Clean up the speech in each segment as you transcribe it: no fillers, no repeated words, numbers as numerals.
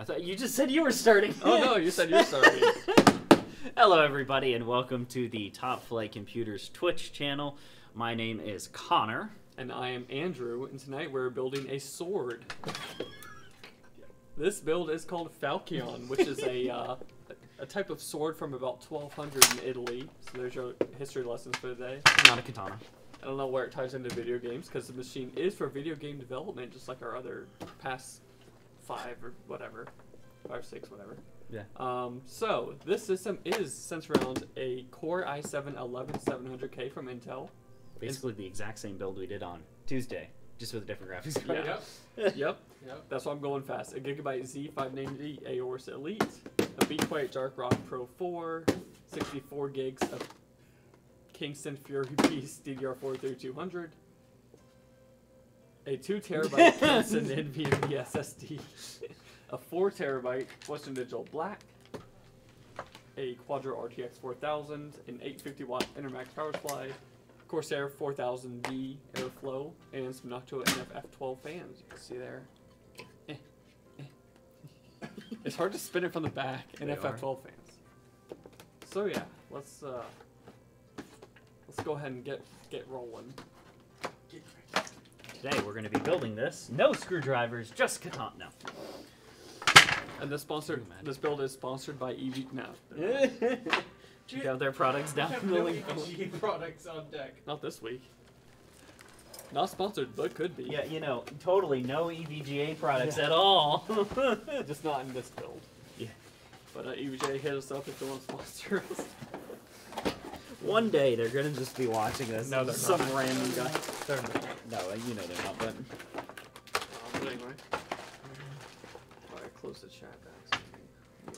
I thought you just said you were starting. Oh no, you said you're starting. Hello everybody and welcome to the Top Flight Computers Twitch channel. My name is Connor. And I am Andrew, and tonight we're building a sword. This build is called Falchion, which is a type of sword from about 1200 in Italy. So there's your history lessons for today. Not a katana. I don't know where it ties into video games, because the machine is for video game development, just like our other past 5 or whatever. 5, 6, whatever. Yeah. So this system is centered around a Core i7-11700K from Intel. Basically the exact same build we did on Tuesday, just with a different graphics card. Yeah. Yep. That's why I'm going fast. A Gigabyte Z590 AORUS Elite, a Be Quiet Dark Rock Pro 4, 64 gigs of Kingston Fury Beast DDR4 3200, a 2 terabyte Kingston Nvidia SSD, a 4 terabyte Western Digital Black, a Quadro RTX 4000, an 850 watt Enermax power supply, Corsair 4000D airflow, and some Noctua NF-F12 fans. You can see there. It's hard to spin it from the back. NF-F12 fans. So yeah, let's go ahead and get rolling. Today we're going to be building this. No screwdrivers, just katana. No. And this build is sponsored by EV. No. You have their products down in the link. Products on deck. Not this week. Not sponsored, but could be. Yeah, you know, totally no EVGA products at all. Just not in this build. Yeah. But EVGA, hit us up if you want to sponsor us. One day they're gonna just be watching this. No, they're some not. random guy. They're not. No, you know they're not. But But anyway. Alright, close the chat back.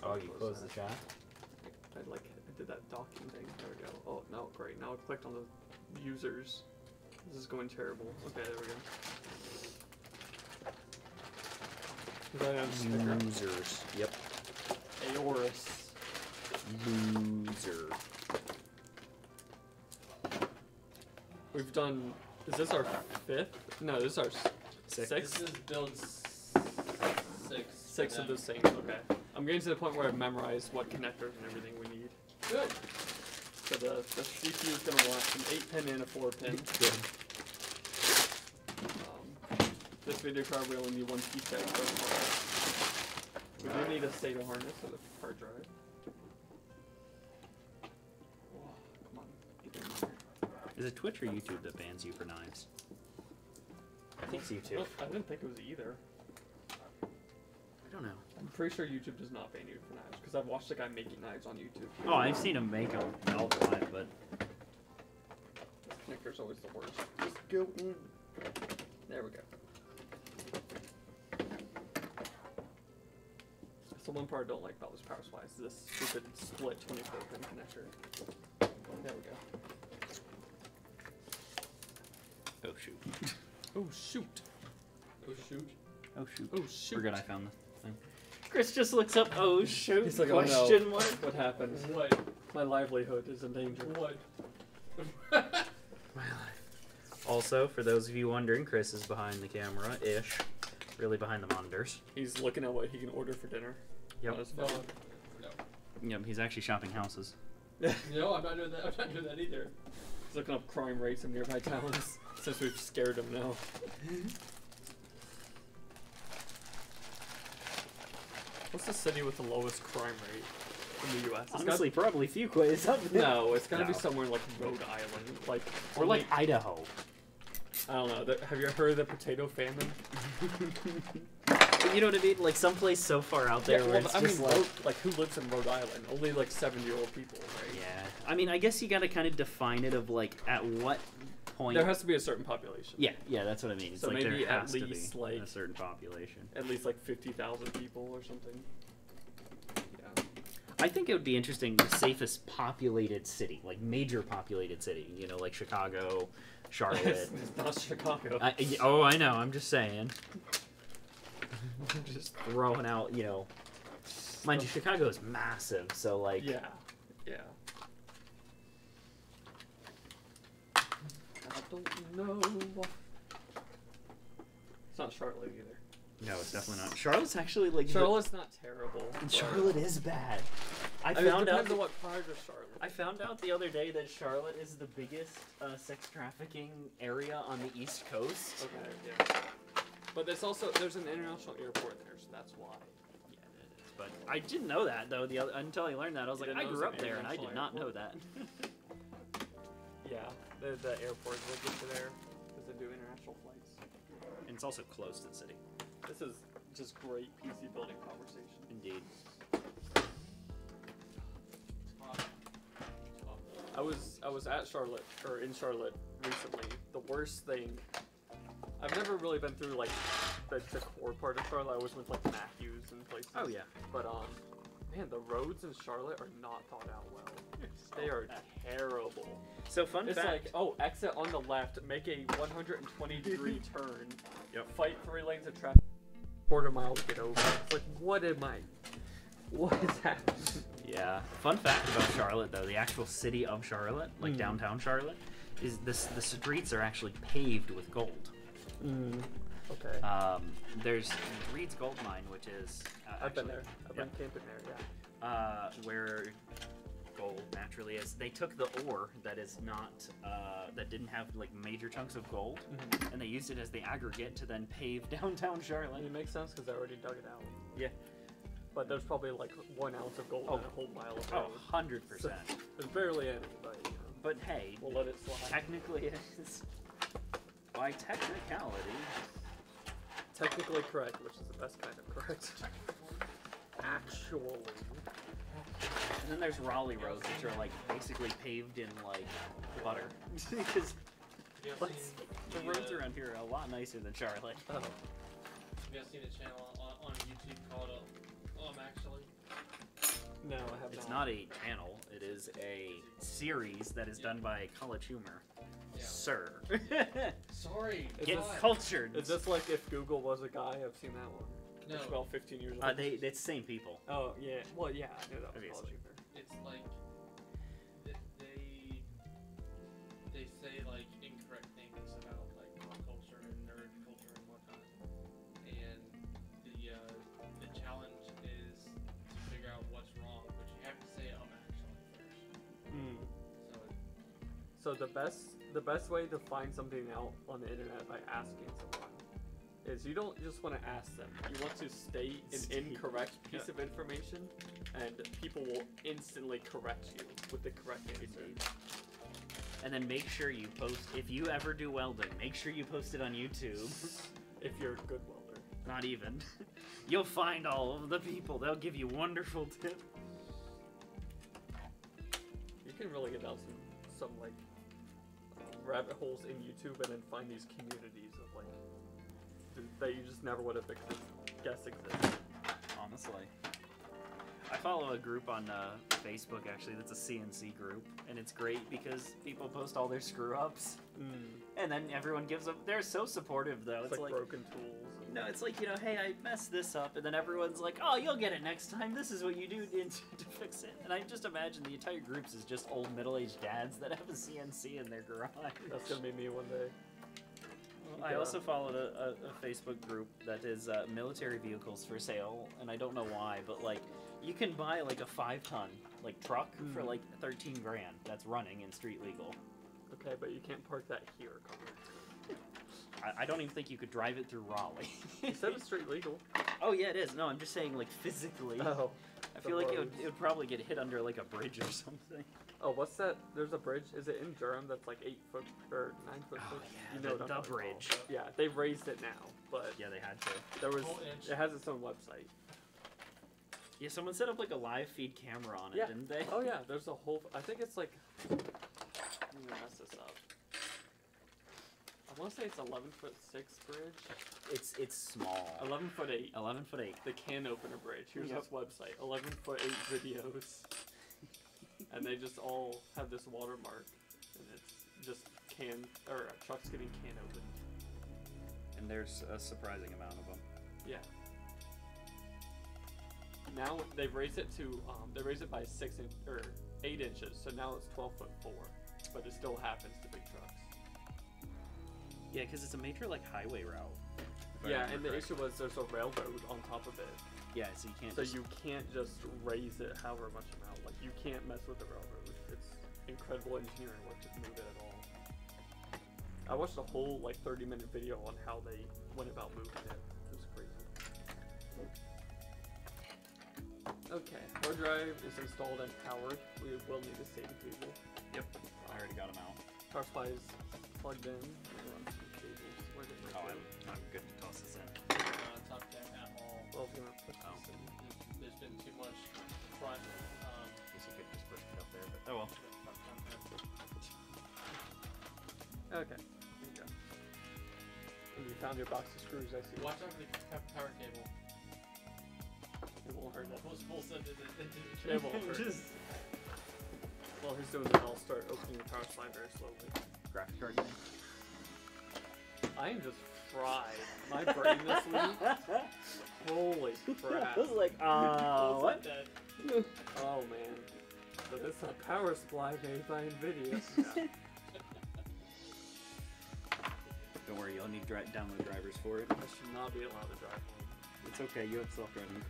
oh, you closed the chat. I did that docking thing. There we go. Oh no, great. Now I clicked on the users. This is going terrible. Okay, there we go. Is that a sticker? Losers. Yep. AORUS. Loser. We've done. Is this our 5th? No, this is our 6th. This is build 6. 6 of the same. Okay. I'm getting to the point where I've memorized what connectors and everything we need. Good. So the CPU is going to want an 8-pin and a 4-pin. Good. This video card, we only need 1 PCI. We do need a SATA harness for the hard drive. Whoa, come on, get in there. Is it Twitch or YouTube that bans you for knives? I think it's YouTube. Oh, I didn't think it was either. I don't know. I'm pretty sure YouTube does not ban you for knives, because I've watched a guy making knives on YouTube. Oh, I've seen him make them all the time, but The connector's always the worst. Just go in. There we go. So one part I don't like about this power supply is this stupid split 24-pin connector. There we go. oh shoot. Oh shoot. Oh shoot. Oh shoot. Oh shoot. Forgot I found the thing. Chris just looks up. Oh shoot. He's like, oh question no. mark. What happened? What? My livelihood is in danger. What? My life. Also, for those of you wondering, Chris is behind the camera-ish. Really behind the monitors. He's looking at what he can order for dinner. Yep. On his No. phone. No. Yep, he's actually shopping houses. No, I'm not doing that. I'm not doing that either. He's looking up crime rates in nearby towns since we've scared him now. What's the city with the lowest crime rate in the U.S.? Honestly, probably Fuquay. No, it's gotta be No. somewhere like Rhode Island, like Or like Idaho. I don't know. Have you heard of the potato famine? You know what I mean? Like someplace so far out there where it's I just mean, like who lives in Rhode Island? Only like 70-year-old people, right? Yeah. I mean, I guess you gotta kind of define it of like at what point. There has to be a certain population. Yeah, that's what I mean. It's So like maybe there at has to least, be like- a certain population. At least like 50,000 people or something. Yeah. I think it would be interesting, the safest populated city, like major populated city, you know, like Chicago, Charlotte. It's not Chicago. I know, I'm just saying. Just throwing out, you know. Mind you, Chicago is massive, so like. Yeah. I don't know. It's not Charlotte either. No, it's definitely not. Charlotte's actually like Charlotte's not terrible. Charlotte is bad. I found out. Depends on what part of Charlotte. I found out the other day that Charlotte is the biggest sex trafficking area on the East Coast. Okay, yeah. But there's an international airport there, so that's why. Yeah, it is. But I didn't know that though. Until I learned that, I was like, I grew up there, and I did not know that. Yeah, the airport will get to there because they do international flights. And it's also close to the city. This is just great PC building conversation. Indeed. I was at Charlotte, or in Charlotte recently. The worst thing, I've never really been through like the core part of Charlotte. I always went to like Matthews and places. Oh yeah. But man, the roads in Charlotte are not thought out well. They are terrible. So fun It's fact. like, oh, exit on the left, make a 120-degree turn, fight 3 lanes of traffic, quarter mile to get over. It's like, what is happening? Yeah. Fun fact about Charlotte, though, the actual city of Charlotte, like downtown Charlotte, is the streets are actually paved with gold. Okay. There's Reed's Gold Mine, which is I've been there. I've been camping there. Yeah. Where gold naturally is. They took the ore that is not that didn't have like major chunks of gold, and they used it as the aggregate to then pave downtown Charlotte. It makes sense because I already dug it out. Yeah. But there's probably like 1 ounce of gold in a whole mile of road. 100%. So, there's barely any, but you know, But hey, we'll let it slide. technically it is. By technicality. Technically correct, which is the best kind of correct. Actually. And then there's Raleigh roads, which are like basically paved in like butter. Because the roads around here are a lot nicer than Charlotte. Oh. Have you guys seen a channel on YouTube called Actually? No, I have It's not a channel. It is a series that is done by College Humor. Yeah. Sir. Sorry. Get God. cultured. Is this like if Google was a guy? I've seen that one. No. It's about 15 years old. It's the same people. Oh, yeah. Well, yeah, I knew that was Obviously. College Humor. It's like they say like incorrect things about like pop culture and nerd culture and whatnot, and the challenge is to figure out what's wrong, but you have to say actually first. So the best way to find something out on the internet by asking someone is you don't just want to ask them. You want to state an incorrect piece of information, and people will instantly correct you with the correct answer. And then make sure you post, if you ever do welding, make sure you post it on YouTube. If you're a good welder. Not even. You'll find all of the people. They'll give you wonderful tips. You can really get out some like rabbit holes in YouTube and then find these communities of like that you just never would have guessed existed. Honestly. I follow a group on Facebook, actually, that's a CNC group, and it's great because people post all their screw-ups, and then everyone gives up. They're so supportive, though. It's like broken tools. No, it's like, hey, I messed this up, and then everyone's like, oh, you'll get it next time. This is what you do to fix it. And I just imagine the entire groups is just old middle-aged dads that have a CNC in their garage. That's gonna be me one day. I also followed a Facebook group that is military vehicles for sale, and I don't know why, but like you can buy like a 5-ton like truck for like 13 grand. That's running and street legal. Okay, but you can't park that here, Connor. I don't even think you could drive it through Raleigh. You said it's street legal. Oh yeah, it is. No, I'm just saying like physically. Oh. I feel like it would probably get hit under like a bridge or something. Oh, what's that? There's a bridge. Is it in Durham that's like 8 foot or 9 foot? Oh foot? yeah, You know what I'm the talking bridge. about. Yeah, they've raised it now, but Yeah, they had to. there was. Whole inch. It has its own website. Yeah, someone set up like a live feed camera on it, Yeah. didn't they? Oh yeah, there's a whole. I think it's like. I'm gonna mess this up. I want to say it's 11'6" bridge. It's small. 11'8". 11'8". The can opener bridge. Here's Yep. its website. 11'8" videos. And they just all have this watermark, and it's just trucks getting can opened. And there's a surprising amount of them. Yeah. Now they've raised it to they raised it by 8 inches, so now it's 12'4", but it still happens to big trucks. Yeah, because it's a major like highway route. I Yeah, remember and the correctly. issue was there's a railroad on top of it. Yeah, so you can't. So just- you can't just raise it however much amount. Like, you can't mess with the railroad. It's incredible engineering work to move it at all. I watched a whole, like, 30-minute video on how they went about moving it. It was crazy. Okay, hard drive is installed and powered. We will need a SATA cable. Yep, I already got them out. Power supply is plugged in. We'll run some cables. Where's it? Oh, I'm good to toss this in. Top cap at all. Well, we're gonna push Oh. this in. There's been too much front. Guess you could just push it up there, but oh well. Front contact. Okay, here you go. And you found your box of screws, I see. Watch out for the power cable. It won't hurt that. Almost full send it into the It won't hurt. While he's doing that, I'll start opening the power supply very slowly. Graphics card game. I am just fried. My brain this week. Holy crap. I was like, what? Oh man. So this is a power supply made by Nvidia. Don't worry, you'll need download drivers for it. I should not be allowed to drive home. It's okay, you have self-driving.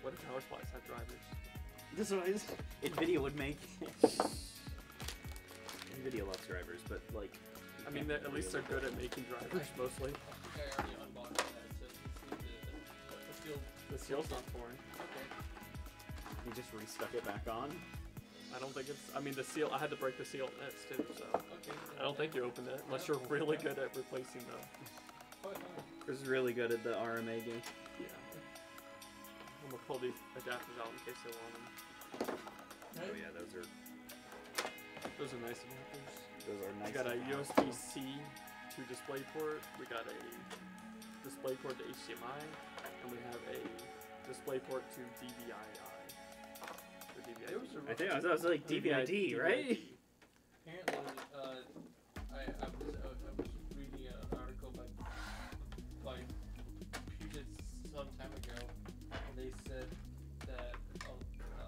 What if power supplies have drivers? This one is Nvidia would make. Nvidia loves drivers, but like. I mean, at least they're good at making drivers, mostly. I think I already unboxed that. So the steel. The seal's not foreign. Okay. You just restuck it back on. I don't think it's. I mean, the seal. I had to break the seal in this too, so. Okay. I don't think you opened it unless you're really good at replacing the. Chris is really good at the RMA game. Yeah. I'm gonna pull these adapters out in case they want them. Oh yeah, those are Those are nice adapters. nice. We got a USB-C to DisplayPort. We got a DisplayPort to HDMI, and we have a DisplayPort to DVI. I think I was like DVI-D, right? Apparently, I was reading an article by Puget some time ago, and they said that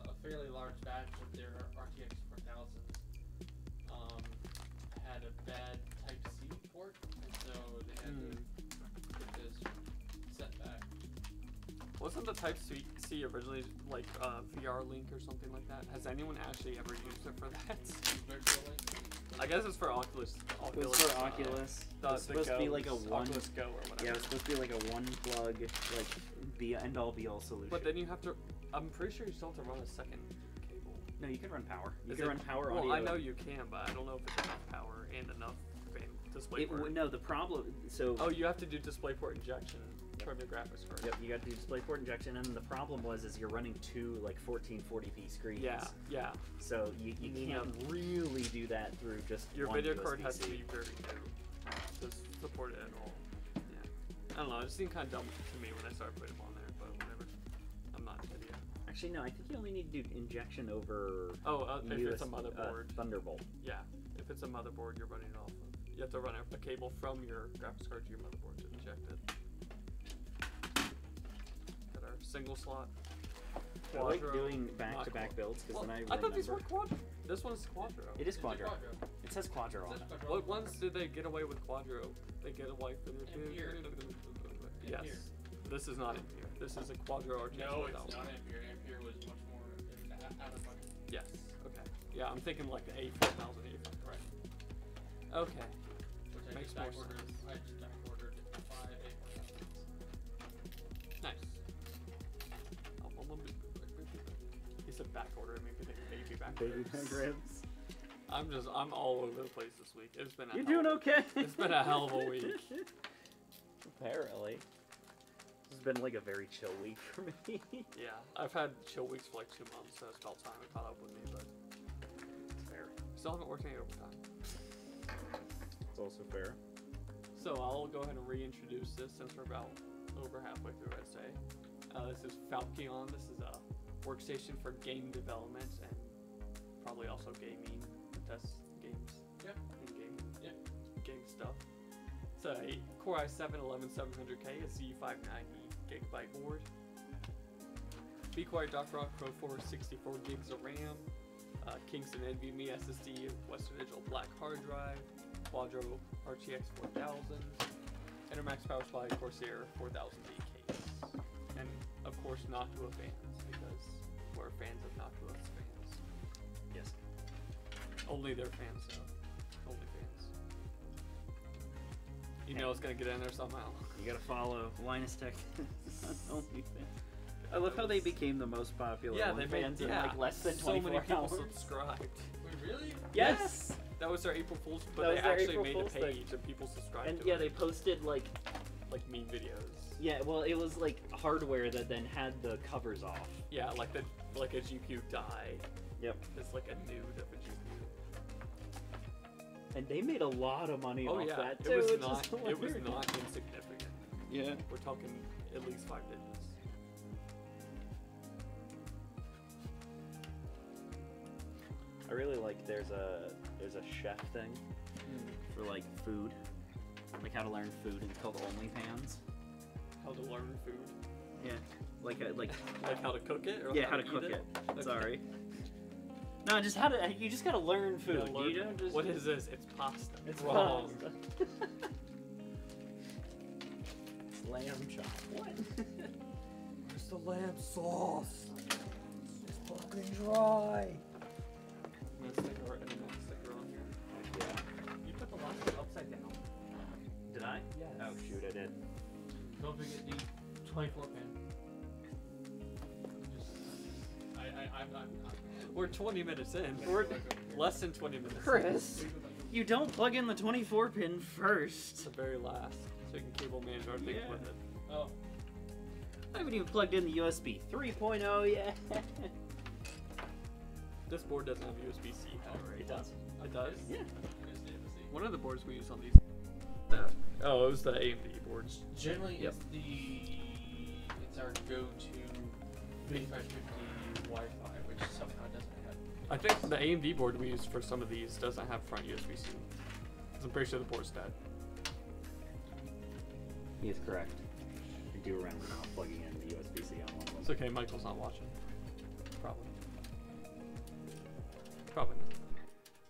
a fairly large batch of their RTX 4000s had a bad Type-C port, and so they had to get this set back. Wasn't the Type-C originally like VR Link or something like that? Has anyone actually ever used it for that? Virtually. I guess it's for Oculus. It was for Oculus. It was supposed to be like a one. Oculus Go or whatever. Yeah, it was supposed to be like a one plug, like end-all be-all solution. But then you have to. I'm pretty sure you still have to run a second cable. No, you can run power. You Is can it- run power Well, audio. I know you can, but I don't know if it's enough power and enough DisplayPort. No, the problem. So. Oh, you have to do DisplayPort injection from your graphics card. Yep, you got to do DisplayPort injection, and the problem is you're running two like 1440p screens. Yeah, yeah. So you can't really do that through just Your one video USB-C. card has to be very new to support it at all. Yeah. I don't know. It seemed kind of dumb to me when I started putting them on there, but whatever. I'm not Nvidia. Actually, no. I think you only need to do injection over. Oh, if it's a motherboard. Thunderbolt. Yeah. If it's a motherboard, you're running it off of. You have to run a cable from your graphics card to your motherboard to inject it. Got our single slot. I like Quadro, doing back-to-back builds because then I thought these were Quadro. This one's Quadro. It is Quadro. It says Quadro on it. What ones did they get away with Quadro? They get away with Ampere. Yes. Ampere. This is not Ampere. This is a Quadro RTX. No, 1000. it's not Ampere. Ampere was much more out of money. Yes. Okay. Yeah, I'm thinking like the A4000. Right. Okay. Which I Makes just more back-ordered. sense. I just back-ordered 5 A4000s. Nice. He said back order. It made me think baby back ribs. I'm all over the place this week. It's been a You're hell doing of a- okay. It's been a hell of a week. Apparently. This has been like a very chill week for me. Yeah, I've had chill weeks for like 2 months, so it's about time it caught up with me, but It's fair. still haven't worked any overtime. It's also fair. So I'll go ahead and reintroduce this since we're about over halfway through, I'd say. This is Falchion. This is a workstation for game development and probably also gaming, test games. Yep. And Yep. game stuff. It's a Core i7-11700K, a Z590 Gigabyte board. Be Quiet Rock Pro 4, 64 gigs of RAM. Kingston NVMe SSD, Western Digital Black hard drive. Quadro RTX 4000, Enermax power supply, Corsair 4008 case. And of course Noctua fans, because we're fans of Noctua fans. Yes. Only their fans though. Only fans. You know it's gonna get in there somehow. You gotta follow Linus Tech on OnlyFans. I love how they became the most popular OnlyFans in like less than 24 so many hours. people subscribed. Wait, really? Yes! That was their April Fool's, but That they was their actually April made Fool's a page and people subscribed And to yeah, it. they posted like Like meme videos. yeah, well, it was like hardware that then had the covers off. Yeah, like a GPU die. Yep. It's like a nude of a GPU. And they made a lot of money Oh off yeah, that it too. was which not. is It was hilarious. not insignificant. Yeah. We're talking at least 5 digits. I really like there's a chef thing for like food, like how to learn food. It's called OnlyFans. How to learn food. Yeah. Like Like how to cook it? Or yeah, how to eat cook it. Okay. Sorry. No, just how to. You just gotta learn food. gotta learn- You don't just. What is this? It's pasta. It's wrong. pasta. It's lamb chop. What? Where's the lamb sauce? It's fucking dry. I'm gonna stick our Enermax sticker on here. Yeah. You put the last one upside down. Did I? Yes. Oh shoot, I did. Don't forget the 24 pin. I'm We're 20 minutes in. We're- Less than 20 minutes in. Chris, you don't plug in the 24 pin It's first. the very last. So you can cable manage our things Yeah. with it. Oh, I haven't even plugged in the USB 3.0 yet. This board doesn't have USB-C power. It does. It does? Yeah. One of the boards we use on these. Oh, it was the AMD boards. generally Yep. it's our go-to 5550 Wi-Fi, which somehow doesn't have. I think the AMD board we use for some of these doesn't have front USB-C. I'm pretty sure the board's dead. He is correct. I do remember not plugging in the USB-C on one of them. It's okay, Michael's not watching. Probably. Probably not.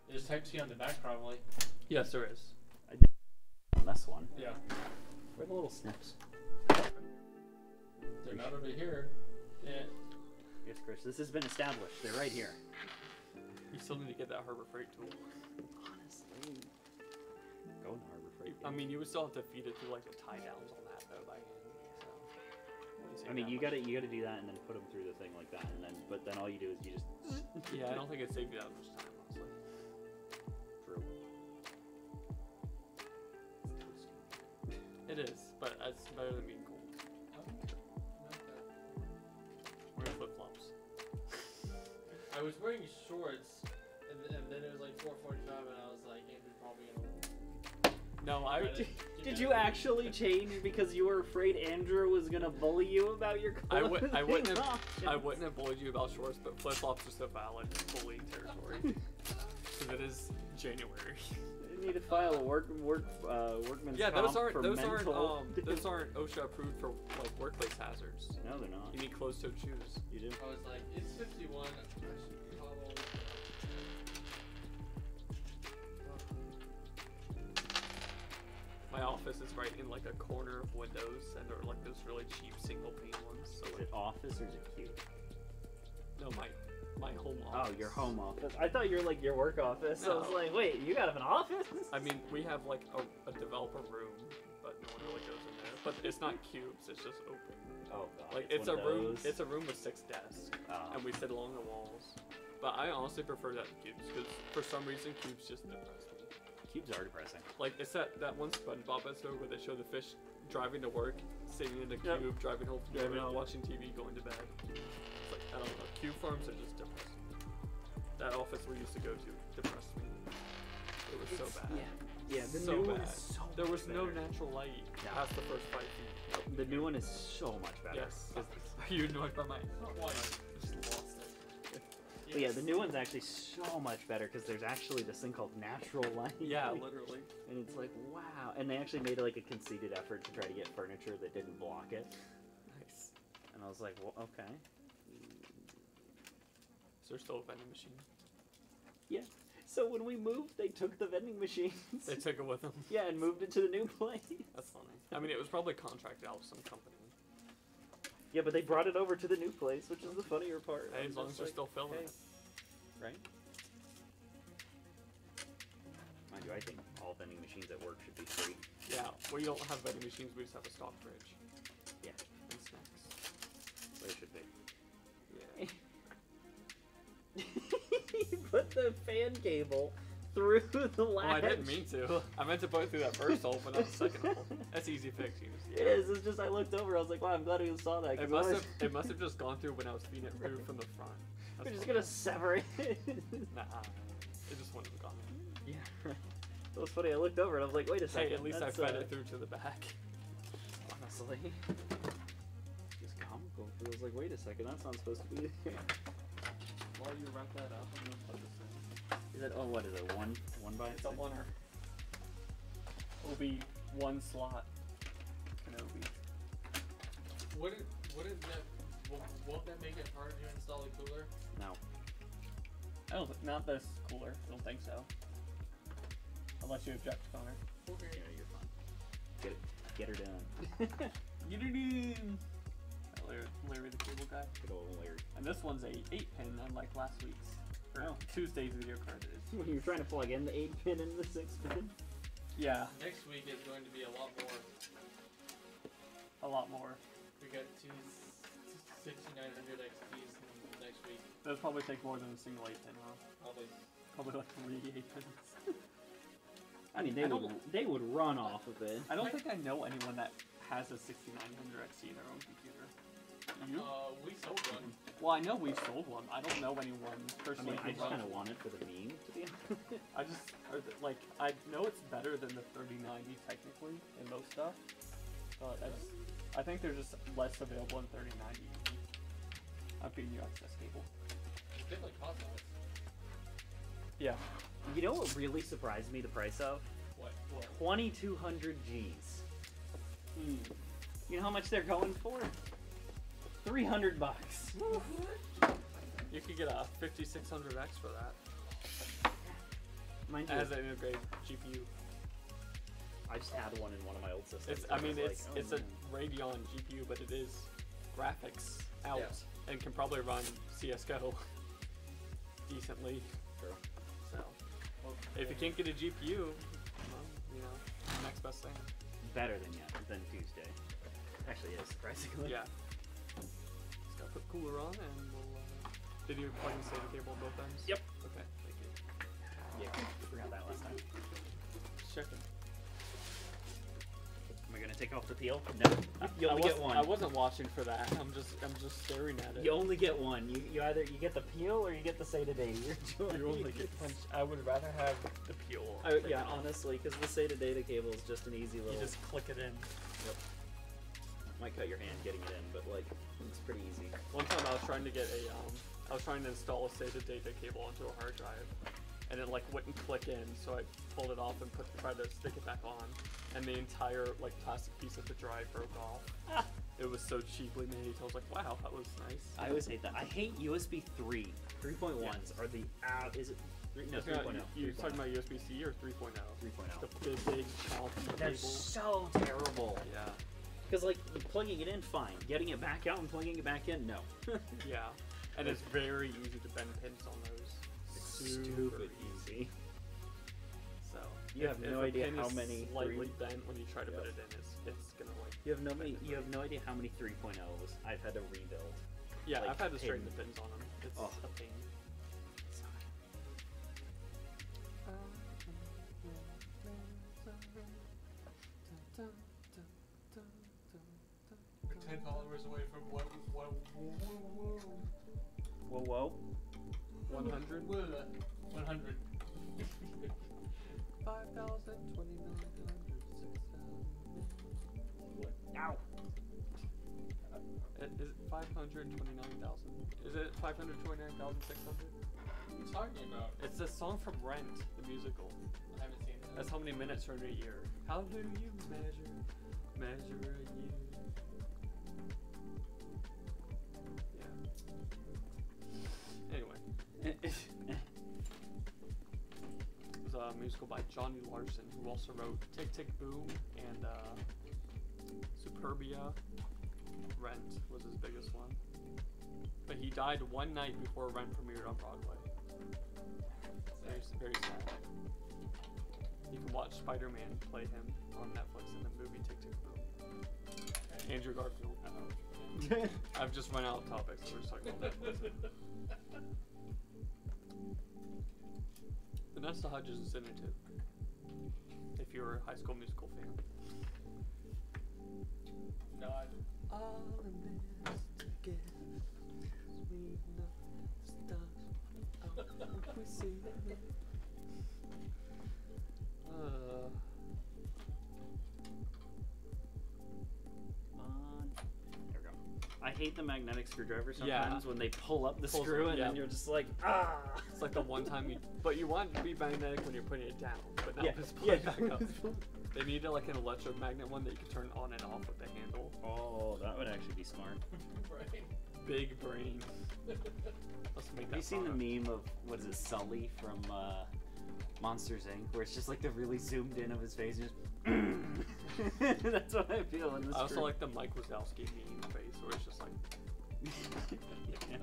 There's Type-C on the back, probably. Yes, there is. On this one. Yeah. Where are the little snips? They're not over here. Yeah. Yes, Chris. This has been established. They're right here. You still need to get that Harbor Freight tool. Honestly. Go to Harbor Freight. I mean, you would still have to feed it through like the tie downs on that though by hand. So. wouldn't say I mean, that you much. gotta do that and then put them through the thing like that, and then all you do is you just. Yeah, I don't think it saved you that much time, honestly. True. It is, but it's better than being cold. Wearing flip flops. I was wearing shorts, and then it was like 4:45, and I was like, Andrew's probably gonna. No, I would. Did you actually change because you were afraid Andrew was gonna bully you about your I clothing? wouldn't have. options? I wouldn't have bullied you about shorts, but flip flops are so valid bullying territory. Because it is January. You need to file a workman's Yeah, comp those aren't for those mental. aren't OSHA approved for like workplace hazards. No, they're not. You need closed-toed shoes. You do. I was like, it's 51. I should probably. My office is right in like a corner of windows, and they're like those really cheap single pane ones. So Is like, it office or is it cute? no, my home office. Oh, your home office. I thought you were like your work office. I was No. like, wait, you got an office? I mean, we have like a developer room, but no one really goes in there. But it's not cubes; it's just open. Oh god. Like it's a one of room. those. It's a room with 6 desks, and we sit along the walls. But I honestly prefer that to cubes because for some reason cubes just depress me. Cubes are depressing. Like it's that one SpongeBob episode where they show the fish driving to work, sitting in a Yep. cube, driving home, Driving home. watching TV, going to bed. It's like I don't know. Cube farms are just depressing. That office we used to go to depressed me. It was so bad. Yeah, the So new one bad. is so There much was no better. natural light No. past the first 5 feet. The new one is so much better. Yes. Are you annoyed by my? Just lost it. But yeah, the new one's actually so much better because there's actually this thing called natural light. Yeah, literally. And it's like, wow. And they actually made like a conceited effort to try to get furniture that didn't block it. Nice. And I was like, well, okay. Is there still a vending machine? Yeah. So when we moved, they took the vending machines. They took it with them. Yeah, and moved it to the new place. That's funny. I mean, it was probably contracted out with some company. Yeah, but they brought it over to the new place, which is the funnier part. Hey, as long as they're still filling hey. it. Right? Mind you, I think all vending machines at work should be free. Yeah, we don't have vending machines, we just have a stock fridge. Yeah. And snacks. So it should be. Yeah. You put the fan cable through the latch. Oh, I didn't mean to. I meant to put it through that first hole, but not the second hole. That's easy fix. It is. It's just I looked over. I was like, wow, I'm glad we saw that. It must have just gone through when I was feeding it through from the front. That's We're just funny. gonna sever it. Nah, it just wouldn't have gone. Yeah. Right. It was funny. I looked over and I was like, wait a second. Hey, at least I that's, fed it through to the back. Honestly. Just comical. I was like, wait a second. That's not supposed to be there. While you wrap that up, I'm gonna plug this in. Is that? Oh, what is it? One by It's a oneer. It'll be one slot. Kenobi. Won't that make it harder to install the cooler? No. I don't. Not this cooler. I don't think so. Unless you object, Connor. Okay. Yeah, you're fine. Get her done. Get her in. Larry the cable guy. Good old Larry. And this one's a 8-pin, unlike last week's. Or Oh. Tuesday's video card is. When you're trying to plug in the 8-pin into the 6-pin. Yeah, Next week is going to be a lot more. a lot more. We got two 6900 XPs next week. Those probably take more than a single 8-pin, huh? Probably. Probably like 3 8-pins. I mean, they would run off of it. I don't think I know anyone that has a 6900 XE in their own computer. You? We sold one. Well, I know we sold one. I don't know anyone I personally. mean, I who just kind runs of it. want it for the meme, to be honest. I just, I know it's better than the 3090 technically in most stuff, but I think they're just less available in 3090. I'm feeding you access cable. It definitely costs less. Yeah. You know what really surprised me, the price of? What? 2,200 Gs. You know how much they're going for? $300. You could get a 5600X for that. Mind It you, has an integrated GPU. I just had one in one of my old systems. It's, and I mean, was it's like, oh, it's man. a Radeon GPU, but it is graphics out Yeah. and can probably run CS:GO decently. True. So, if you can't get a GPU, well, you know, next best thing. Better than Tuesday. Actually, is surprisingly. Yeah. Just gotta put cooler on and we'll. Did you plug and SATA cable on both ends? Yep. Okay, thank you. Yeah, I forgot that last time. Just checking. Am I gonna take off the peel? No. You only get one. I wasn't watching for that. I'm just staring at it. You only get one. You either you get the peel or you get the SATA data. You only get punch. I would rather have the peel. Yeah, honestly, because the SATA data cable is just an easy little. You just click it in. Yep. Might cut your hand getting it in, but like it's pretty easy. One time I was trying to get I was trying to install a SATA data cable onto a hard drive, and it like wouldn't click in, so I pulled it off and tried to stick it back on, and the entire like plastic piece of the drive broke off. It was so cheaply made. I was like, wow, that was nice. I always hate that. I hate USB 3. 3.1s are the is it? No, 3.0. You're talking about USB-C or 3.0? 3.0. The big chunky They're cable. so terrible. Yeah. Because like plugging it in, fine. Getting it back out and plugging it back in, no. Yeah. And it's very easy to bend pins on those. It's stupid easy. So You have no a idea pin how is many slightly bent when you try to Yep. put it in. It's gonna like. You have no idea how many 3.0s I've had to rebuild. Yeah, like, I've had to straighten pin. the pins on them. It's Oh. a pain. We're 10 followers away from what? Whoa, whoa. 100? 100. 5,000, 29,000, 6,000. Ow. Is it 529,000? Is it 529,600? What are you talking about? It's a song from Rent, the musical. I haven't seen that. That's how many minutes are in a year. How do you measure a year? Yeah. Anyway. Musical by Johnny Larson, who also wrote Tick Tick Boom and Superbia. Rent was his biggest one. But he died one night before Rent premiered on Broadway. Very, very sad. You can watch Spider-Man play him on Netflix in the movie Tick Tick Boom. Andrew Garfield. I've just run out of topics, so we're just talking about Netflix. Vanessa Hudgens is in it too. If you're a High School Musical fan. No, All in this together, sweet stuff. We see There we go. I hate the magnetic screwdriver Yeah. sometimes when they pull up the Pulls screw up, and yeah. then you're just like, ah! It's like the one time but you want it to be magnetic when you're putting it down, but not Yeah, just yeah. put it back up. They need like an electromagnet one that you can turn on and off with the handle. Oh, that would actually be smart. right. Big brain. Let's make that. Have you seen the product. meme of, what is it, Sully from Monsters Inc., where it's just like the really zoomed in of his face and just that's what I feel in this. I also like the Mike Wazowski meme face, where it's just like. Yeah.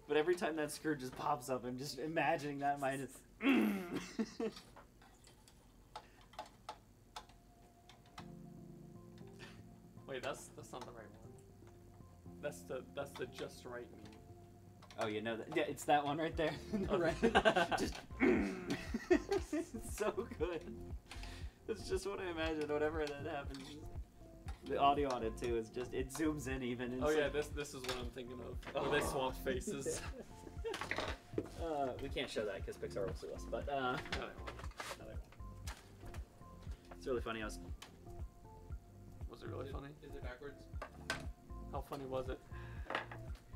But every time that screw just pops up, I'm just imagining that in my head. Wait, that's not the right one. That's the just right meme. Oh, you know that? Yeah, it's that one right there. Okay. Just it's so good. It's just what I imagine. Whenever that happens, the audio on it too is just it zooms in even. And Oh it's yeah, like- this is what I'm thinking of. Where they swap faces. We can't show that because Pixar will sue us. But No, it's really funny. was it really funny? Is it backwards? How funny was it?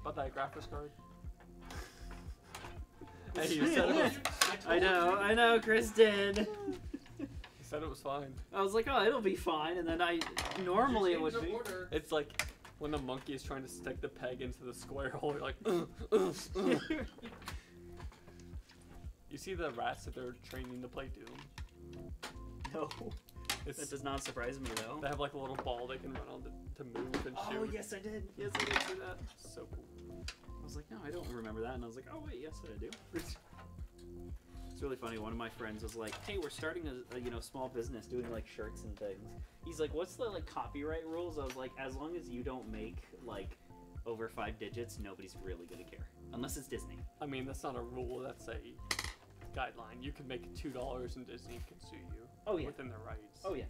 About that graphics card? Hey, you said it was, I know, Chris did. you said it was fine. I was like, oh, it'll be fine, and then normally it would be. It's like when the monkey is trying to stick the peg into the square hole, you're like, You see the rats that they're training to play Doom? No, It's, that does not surprise me though. they have like a little ball they can run on to move and shoot. Oh yes, I did. Yes, I did see that. So cool. I was like, no, I don't remember that, and I was like, oh wait, yes, I do. It's really funny. One of my friends was like, hey, we're starting a small business doing like shirts and things. He's like, what's the like copyright rules? I was like, as long as you don't make like over 5 digits, nobody's really gonna care, unless it's Disney. I mean, that's not a rule, that's a guideline. You can make $2 and Disney can sue you. Oh yeah. Within their rights. Oh yeah.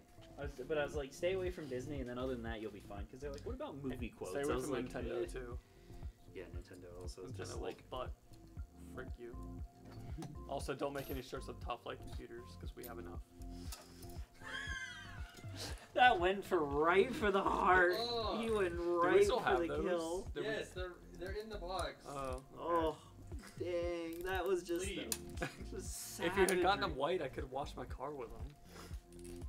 But I was like, stay away from Disney, and then other than that, you'll be fine. Because they're like, what about movie quotes? Stay I away was from like, Nintendo eh. too. Yeah, Nintendo also is Nintendo just will like. butt frick you. Also, don't make any shirts with top flight computers because we have enough. That went right for the heart. Oh. He went Do we right still for have the those? kill. Do we- Yes, they're in the box. Oh. Oh, dang! That was just. Please. Just If you had gotten them savagery. white, I could wash my car with them.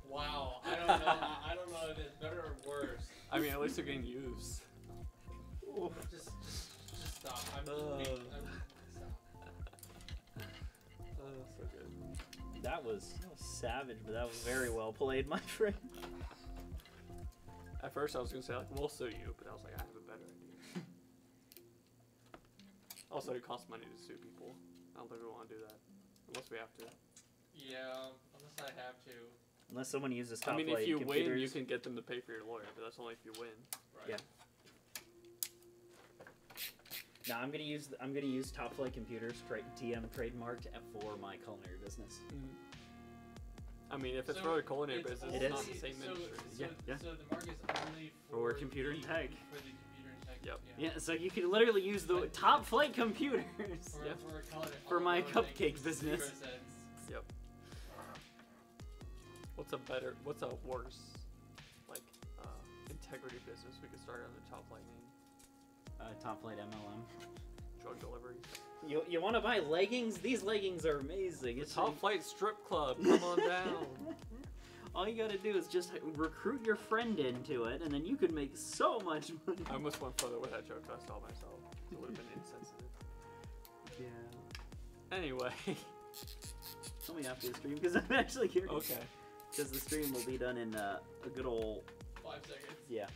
Wow, I don't know. I don't know if it's better or worse. I mean, at least they're getting used. Just stop. I'm just Uh. stop. Oh, so good. That was savage, but that was very well played, my friend. At first, I was gonna say like, we'll sue you, but I was like, I have a better idea. Also, it costs money to sue people. I don't think we want to do that unless we have to. Yeah, unless I have to. Unless someone uses top I mean, flight if you computers. win, you can get them to pay for your lawyer, but that's only if you win. Right. Yeah. No, I'm gonna use Top Flight Computers TM trademarked for my culinary business. I mean, if it's So for a culinary it's business, It it's is. not the same industry. Yeah. So the mark is only For computer and the- tech. For the computer and tech. Yep. Yeah. Yeah, so you can literally use the Top Flight computers. For, Yeah. For my culinary cupcake business. 0 cents. Yep. What's a worse, like, integrity business we could start on the Top Flight name? Top Flight MLM. Drug delivery. You want to buy leggings? These leggings are amazing. It's Top Flight Strip Club, come on down. All you gotta do is just recruit your friend into it, and then you could make so much money. I almost went further with that joke, but I stopped myself. It would have been insensitive. Yeah. Anyway, tell me after the stream because I'm actually curious. Okay. Because the stream will be done in a good old 5 seconds. yeah.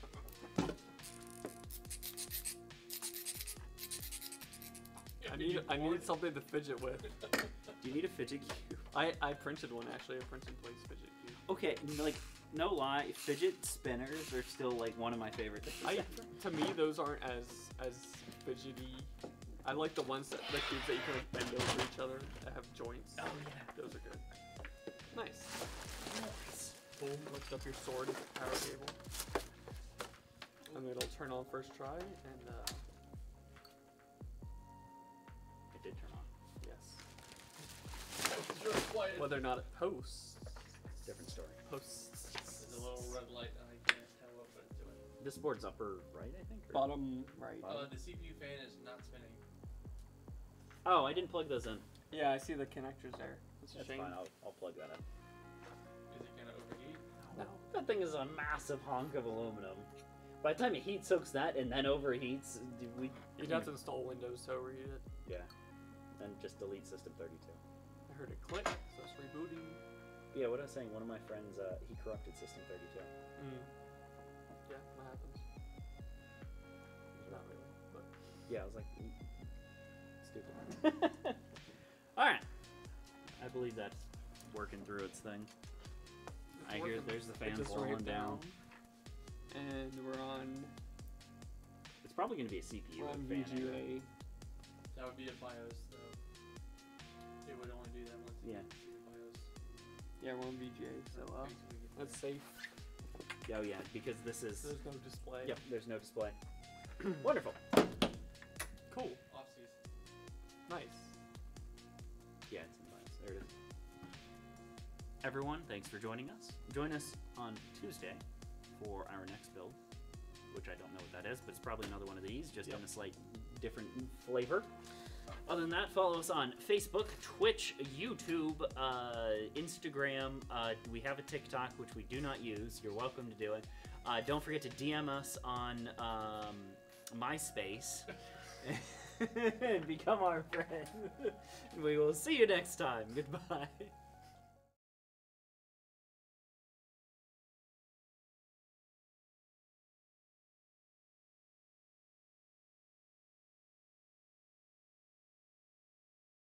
I needed something to fidget with. Do you need a fidget cube? I printed one actually. I printed place fidget cube. Okay, like no lie, fidget spinners are still like one of my favorite things. To me, those aren't as fidgety. I like the ones the cubes that you can like bend over each other that have joints. Oh yeah, those are good. Nice. Boom, lift up your sword with the power cable. And it'll turn on first try, and it did turn on. Yes. Whether or not it posts. Different story. Posts. There's a little red light and I can't tell what it's doing. This board's upper right, I think. Or Bottom right. The CPU fan is not spinning. Oh, I didn't plug those in. Yeah, I see the connectors there. That's a That's shame. fine. I'll plug that in. Is it gonna overheat? No, that thing is a massive hunk of aluminum. By the time it heat soaks that and then overheats, You'd have to install Windows to overheat it. Yeah, and just delete System 32. I heard it click, so it's rebooting. Yeah, what I was saying, one of my friends, he corrupted System 32. Yeah, what happens? Not really, but yeah, I was like, stupid. Alright. I believe that's working through its thing. I hear there's the fan falling down. And we're on... It's probably going to be a CPU. We're on fan VGA. anyway. That would be a BIOS though. It would only do that once. Yeah. BIOS. Yeah, we're on VGA, so that's safe. Oh yeah, because this is... There's no display. Yep, there's no display. Wonderful. Cool. Offsies. Nice. Yeah, it's in the bios. There it is. Everyone, thanks for joining us. Join us on Tuesday for our next build, which I don't know what that is, but it's probably another one of these, just in a slight different flavor. Other than that, follow us on Facebook, Twitch, YouTube, Instagram. We have a TikTok, which we do not use. You're welcome to do it. Don't forget to DM us on MySpace and become our friend. We will see you next time. Goodbye.